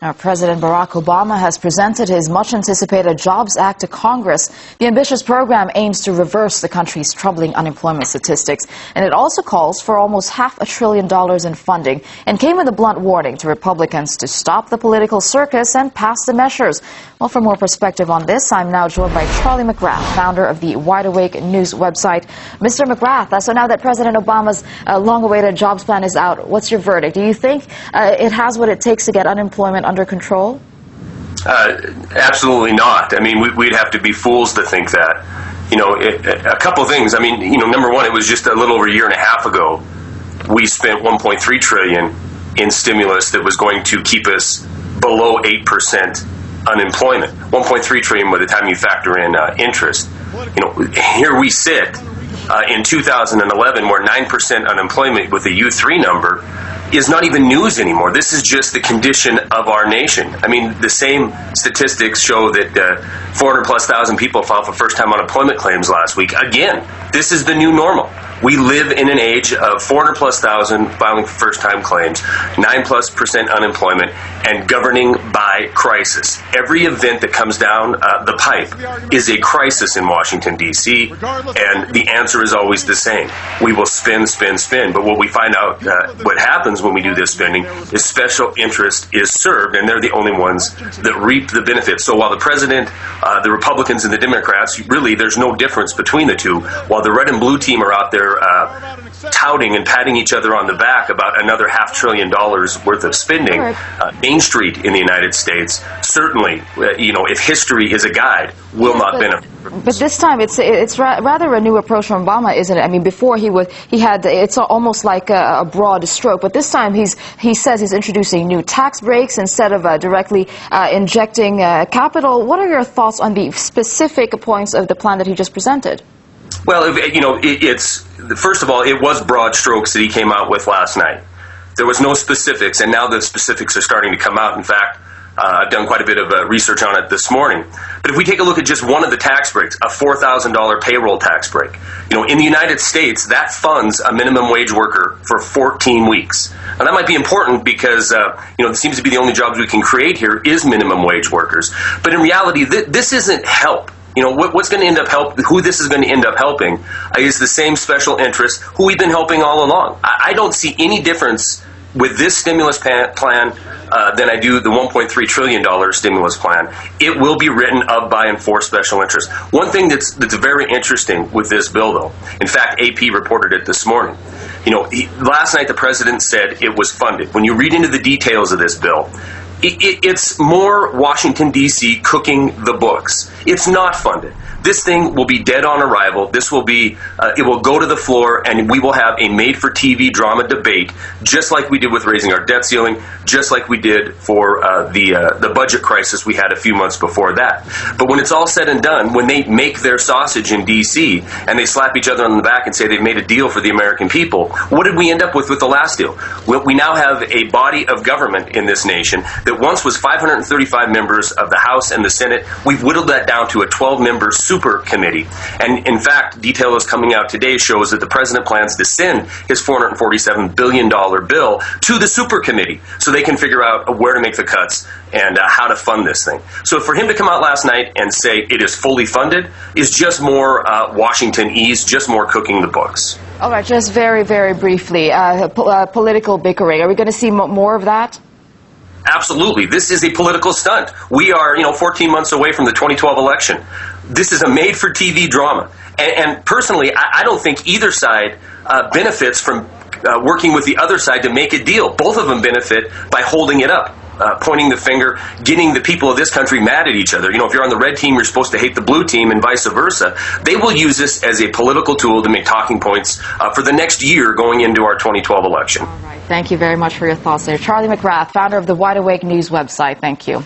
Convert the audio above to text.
Now, President Barack Obama has presented his much-anticipated Jobs Act to Congress. The ambitious program aims to reverse the country's troubling unemployment statistics, and it also calls for almost $500 billion in funding and came with a blunt warning to Republicans to stop the political circus and pass the measures. Well, for more perspective on this, I'm now joined by Charlie McGrath, founder of the Wide Awake News website. Mr. McGrath, so now that President Obama's long-awaited jobs plan is out, what's your verdict? Do you think it has what it takes to get unemployment under control? Absolutely not. I mean, we'd have to be fools to think that. You know, a couple of things. I mean, you know, number one, it was just a little over a year and a half ago we spent $1.3 trillion in stimulus that was going to keep us below 8% unemployment. $1.3 trillion by the time you factor in interest. You know, here we sit in 2011 where 9% unemployment with a U3 number is not even news anymore. This is just the condition of our nation. I mean, the same statistics show that 400,000+ people filed for first-time unemployment claims last week. Again, this is the new normal. We live in an age of 400,000+ filing for first-time claims, 9+% unemployment, and governing by crisis. Every event that comes down the pipe is a crisis in Washington, D.C., and the answer is always the same. We will spend, spend, spend, but what we find out, what happens when we do this spending is special interest is served, and they're the only ones that reap the benefits. So while the president, the Republicans, and the Democrats, really there's no difference between the two, while the red and blue team are out there touting and patting each other on the back about another $500 billion worth of spending, Main Street in the United States certainly, you know, if history is a guide, will not benefit. But this time it's rather a new approach from Obama, isn't it? I mean, before he had it's almost like a broad stroke, but this time he says he's introducing new tax breaks instead of directly injecting capital. What are your thoughts on the specific points of the plan that he just presented? Well, you know, it's first of all, it was broad strokes that he came out with last night. There was no specifics, and now the specifics are starting to come out. In fact, I've done quite a bit of research on it this morning. But if we take a look at just one of the tax breaks, a $4,000 payroll tax break, you know, in the United States, that funds a minimum wage worker for 14 weeks. And that might be important because, you know, it seems to be the only jobs we can create here is minimum wage workers. But in reality, this isn't help. You know, what's going to end up who this is going to end up helping is the same special interest who we've been helping all along. I don't see any difference with this stimulus plan than I do the $1.3 trillion stimulus plan. It will be written of, by, and for special interests. One thing that's very interesting with this bill, though, in fact, AP reported it this morning. You know, last night the president said it was funded. When you read into the details of this bill, it's more Washington, D.C. cooking the books. It's not funded. This thing will be dead on arrival. This will be, it will go to the floor, and we will have a made-for-TV drama debate, just like we did with raising our debt ceiling, just like we did for the budget crisis we had a few months before that. But when it's all said and done, when they make their sausage in D.C. and they slap each other on the back and say they've made a deal for the American people, what did we end up with the last deal? Well, we now have a body of government in this nation that once was 535 members of the House and the Senate. We've whittled that down to a 12-member super committee. And in fact, detail is coming out today shows that the president plans to send his $447 billion bill to the super committee so they can figure out where to make the cuts and how to fund this thing. So for him to come out last night and say it is fully funded is just more Washington-ese, just more cooking the books. All right, just very, very briefly, political bickering. Are we going to see more of that? Absolutely. This is a political stunt. We are, you know, 14 months away from the 2012 election. This is a made-for-TV drama. And personally, I don't think either side benefits from working with the other side to make a deal. Both of them benefit by holding it up, pointing the finger, getting the people of this country mad at each other. You know, if you're on the red team, you're supposed to hate the blue team and vice versa. They will use this as a political tool to make talking points for the next year going into our 2012 election. All right. Thank you very much for your thoughts there. Charlie McGrath, founder of the Wide Awake News website. Thank you.